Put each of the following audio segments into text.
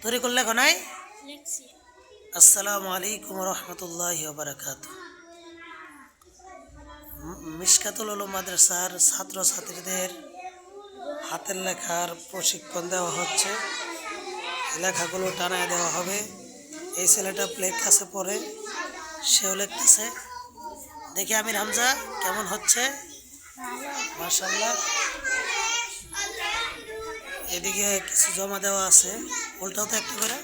তৈরি করলে নাই? আসসালামু আলাইকুম রহমতুল্লাহি ওয়া বারাকাতুহু। মিশকাতুল উলুম মাদ্রাসার ছাত্রছাত্রীদের হাতের লেখার প্রশিক্ষণ দেওয়া হচ্ছে। লেখাগুলো টানায় দেওয়া হবে। এই ছেলেটা প্লেট কাছে পড়ে, সেও লিখতেছে। দেখি আমির হামজা কেমন হচ্ছে? মাশাআল্লাহ। এদিকে কিছু জমা দেওয়া আছে, উল্টাও তো একটা করে।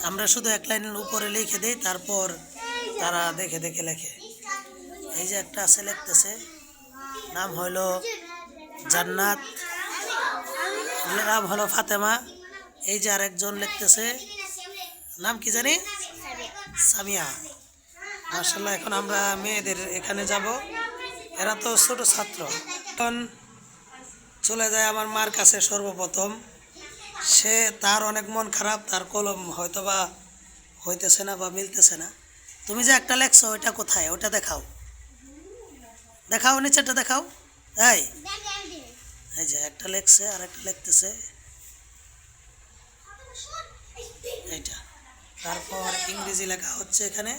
আমরা শুধু এক লাইনের উপরে লিখে দিই, তারপর তারা দেখে দেখে লেখে। এই যে একটা আছে লিখতেছে, নাম হইল জান্নাত, নাম হলো ফাতেমা। এই যে আরেকজন লিখতেছে, নাম কি জানি? সামিয়া। মাশাআল্লাহ। এখন আমরা মেয়েদের এখানে যাব। এরা তো ছোট ছাত্র। এখন চলে যায় আমার মার কাছে সর্বপ্রথম। তার অনেক মন খারাপ, তার কলম হয়তোবা হইতেছে না বা মিলতেছে না। তুমি যে একটা লেখছো ওইটা কোথায়? ওটা দেখাও, দেখাও, নিচেটা দেখাও। এই যে একটা লেখছে আর একটা লিখতেছে এইটা। তারপর ইংরেজি লেখা হচ্ছে এখানে।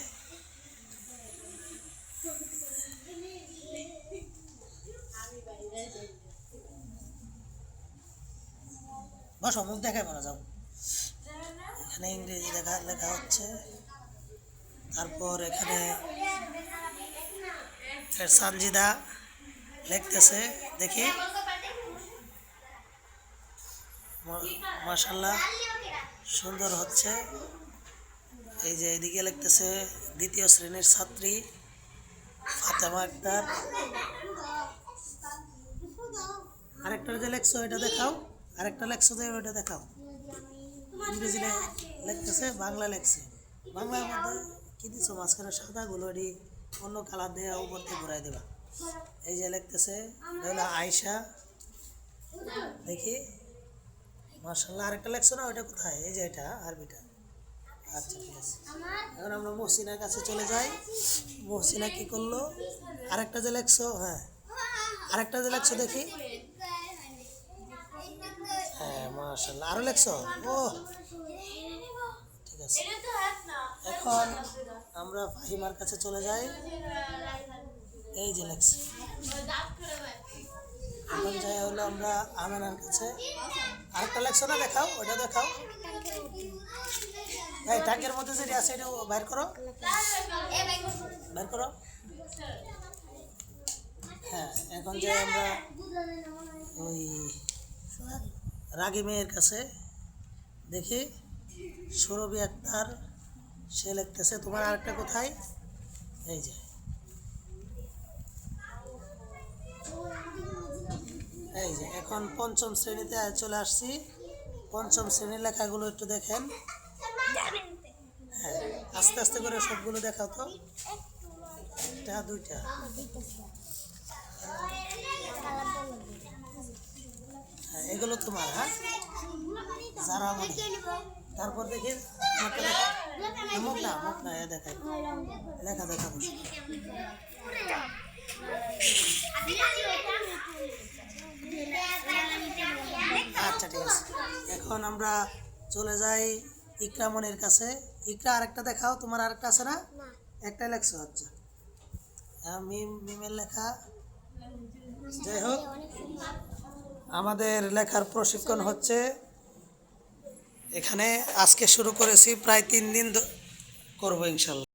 বসো, মুখ দেখাই বলা যাও। এখানে ইংরেজি লেখা হচ্ছে। তারপর এখানে সানজিদা লিখতেছে, দেখি। মাশাআল্লাহ, সুন্দর হচ্ছে। এই যে এদিকে লিখতেছে দ্বিতীয় শ্রেণীর ছাত্রী ফাতেমা আক্তার। আরেকটা যে লেখছো এটা দেখাও, আরেকটা লেখছো যে ওইটা দেখাও। ইংরেজি লিখতেছে, বাংলা লেখছে। বাংলার মধ্যে কি দিছো? মাঝখানে সাদা গুলো অন্য কালার দিয়ে উপর থেকে ঘুরাই দেবা। এই যে লিখতেছে হলো আয়শা, দেখি। মাশাআল্লাহ। আরেকটা লেখছো না, ওইটা কোথায়? এই যে এটা আরবিটা। আচ্ছা, ঠিক আছে। এখন আমরা মহসিনার কাছে চলে যাই। মহসিনা কি করলো? আরেকটা যে লেখছো, হ্যাঁ, আরেকটা যে লেখছো দেখি। হ্যাঁ, মাশাআল্লাহ। আরো লেখছো? ও, ঠিক আছে। এখন আমরা ফাহিমার কাছে চলে যাই। এই যে লেখছে। এখন যাই হলো আমরা আমেনার কাছে। আরেকটা লেখছো না, দেখাও, ওটা দেখাও। এই ট্যাগের মধ্যে যেটা আছে এটা বাইর করো, বাইর করো। হ্যাঁ, এখন যাই আমরা ওই রাগী মেয়ের কাছে, দেখি। সুরভি আক্তার, সে লিখতেছে। তোমার আরেকটা কোথায়? এই যে, এই যে। এখন পঞ্চম শ্রেণীতে চলে আসছি। পঞ্চম শ্রেণীর লেখাগুলো একটু দেখেন। হ্যাঁ, আস্তে আস্তে করে সবগুলো দেখাও তো। একটা দুইটা, হ্যাঁ, এগুলো তোমার। হ্যাঁ, যারা মনে। তারপর দেখি মুখ না, মুখ না, দেখাই লেখা দেখাবো। আচ্ছা, ঠিক আছে। এখন আমরা চলে যাই ইকরামনির কাছে। ইকরা, আরেকটা দেখাও। তোমার আরেকটা আছে না? একটা লেখছো। আচ্ছা, মিমের লেখা। যাই হোক, আমাদের লেখার প্রশিক্ষণ হচ্ছে এখানে। আজকে শুরু করেছি, প্রায় 3 দিন করবো ইনশাল্লাহ।